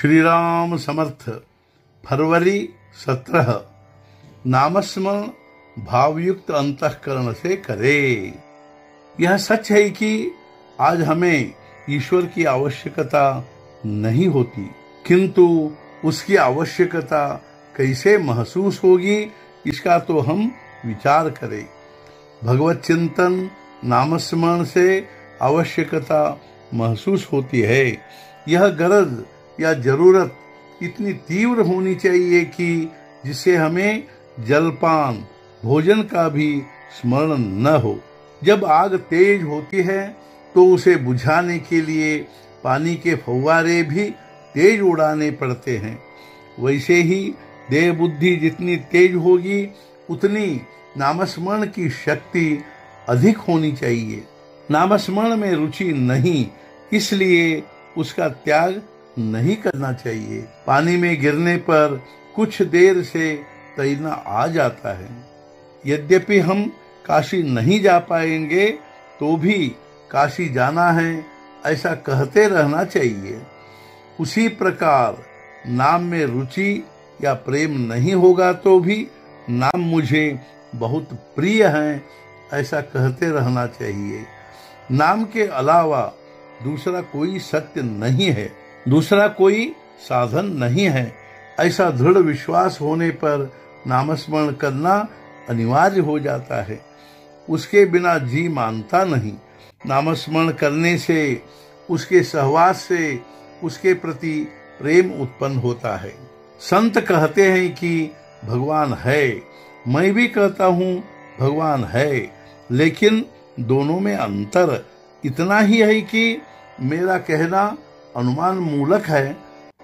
श्री राम समर्थ। फरवरी 17। नामस्मरण भावयुक्त अंतःकरण से करे। यह सच है कि आज हमें ईश्वर की आवश्यकता नहीं होती, किंतु उसकी आवश्यकता कैसे महसूस होगी इसका तो हम विचार करें। भगवत चिंतन नामस्मरण से आवश्यकता महसूस होती है। यह गरज या जरूरत इतनी तीव्र होनी चाहिए कि जिससे हमें जलपान भोजन का भी स्मरण न हो। जब आग तेज होती है तो उसे बुझाने के लिए पानी के फव्वारे भी तेज उड़ाने पड़ते हैं। वैसे ही देह बुद्धि जितनी तेज होगी उतनी नामस्मरण की शक्ति अधिक होनी चाहिए। नामस्मरण में रुचि नहीं, इसलिए उसका त्याग नहीं करना चाहिए। पानी में गिरने पर कुछ देर से तैरना आ जाता है। यद्यपि हम काशी नहीं जा पाएंगे तो भी काशी जाना है ऐसा कहते रहना चाहिए। उसी प्रकार नाम में रुचि या प्रेम नहीं होगा तो भी नाम मुझे बहुत प्रिय है ऐसा कहते रहना चाहिए। नाम के अलावा दूसरा कोई सत्य नहीं है, दूसरा कोई साधन नहीं है, ऐसा दृढ़ विश्वास होने पर नामस्मरण करना अनिवार्य हो जाता है। उसके बिना जी मानता नहीं। नामस्मरण करने से, उसके सहवास से उसके प्रति प्रेम उत्पन्न होता है। संत कहते हैं कि भगवान है, मैं भी कहता हूँ भगवान है, लेकिन दोनों में अंतर इतना ही है कि मेरा कहना अनुमान मूलक है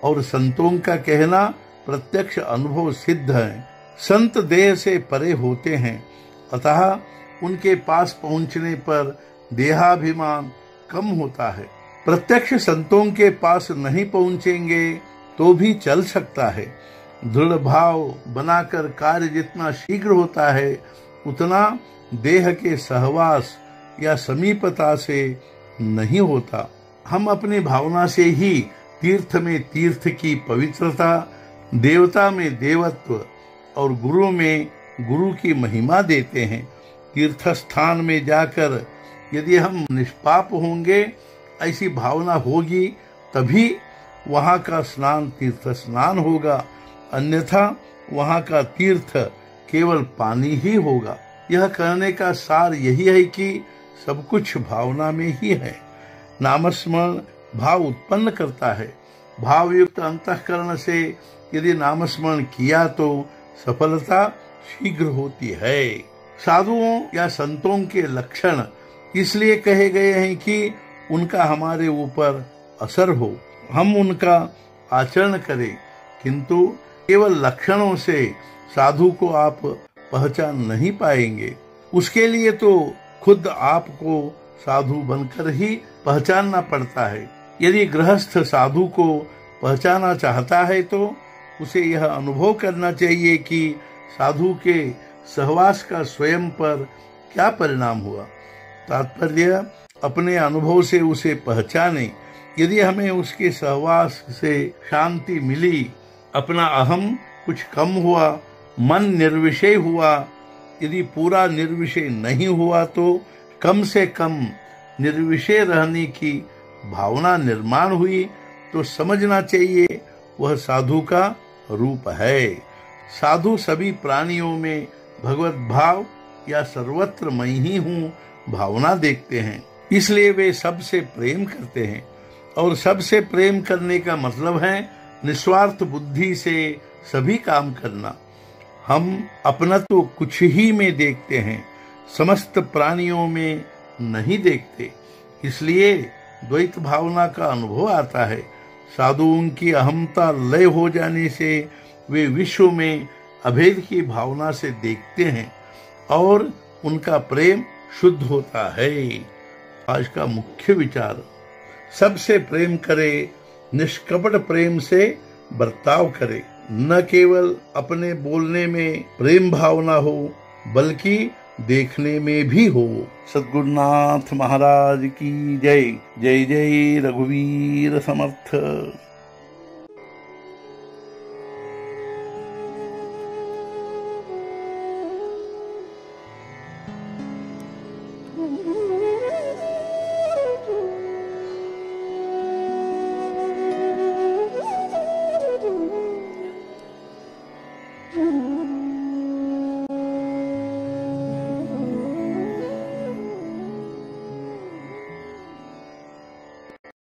और संतों का कहना प्रत्यक्ष अनुभव सिद्ध है। संत देह से परे होते हैं, अतः उनके पास पहुंचने पर देहाभिमान कम होता है। प्रत्यक्ष संतों के पास नहीं पहुंचेंगे तो भी चल सकता है। दृढ़ भाव बनाकर कार्य जितना शीघ्र होता है उतना देह के सहवास या समीपता से नहीं होता। हम अपनी भावना से ही तीर्थ में तीर्थ की पवित्रता, देवता में देवत्व और गुरु में गुरु की महिमा देते हैं। तीर्थ स्थान में जाकर यदि हम निष्पाप होंगे ऐसी भावना होगी तभी वहाँ का स्नान तीर्थ स्नान होगा, अन्यथा वहाँ का तीर्थ केवल पानी ही होगा। यह कहने का सार यही है कि सब कुछ भावना में ही है। नामस्मरण भाव उत्पन्न करता है। भावयुक्त अंतःकरण से यदि नामस्मरण किया तो सफलता शीघ्र होती है। साधुओं या संतों के लक्षण इसलिए कहे गए हैं कि उनका हमारे ऊपर असर हो, हम उनका आचरण करें, किंतु केवल लक्षणों से साधु को आप पहचान नहीं पाएंगे। उसके लिए तो खुद आपको साधु बनकर ही पहचानना पड़ता है। यदि गृहस्थ साधु को पहचाना चाहता है तो उसे यह अनुभव करना चाहिए कि साधु के सहवास का स्वयं पर क्या परिणाम हुआ। तात्पर्य अपने अनुभव से उसे पहचाने। यदि हमें उसके सहवास से शांति मिली, अपना अहम कुछ कम हुआ, मन निर्विषय हुआ, यदि पूरा निर्विषय नहीं हुआ तो कम से कम निर्विषय रहने की भावना निर्माण हुई तो समझना चाहिए वह साधु का रूप है। साधु सभी प्राणियों में भगवत भाव या सर्वत्र मैं ही हूँ भावना देखते हैं, इसलिए वे सबसे प्रेम करते हैं। और सबसे प्रेम करने का मतलब है निस्वार्थ बुद्धि से सभी काम करना। हम अपना तो कुछ ही में देखते हैं, समस्त प्राणियों में नहीं देखते, इसलिए द्वैत भावना का अनुभव आता है। साधुओं की अहमता लय हो जाने से वे विश्व में अभेद की भावना से देखते हैं और उनका प्रेम शुद्ध होता है। आज का मुख्य विचार, सबसे प्रेम करे, निष्कपट प्रेम से बर्ताव करे। न केवल अपने बोलने में प्रेम भावना हो बल्कि देखने में भी हो। सद्गुरुनाथ महाराज की जय। जय जय रघुवीर समर्थ।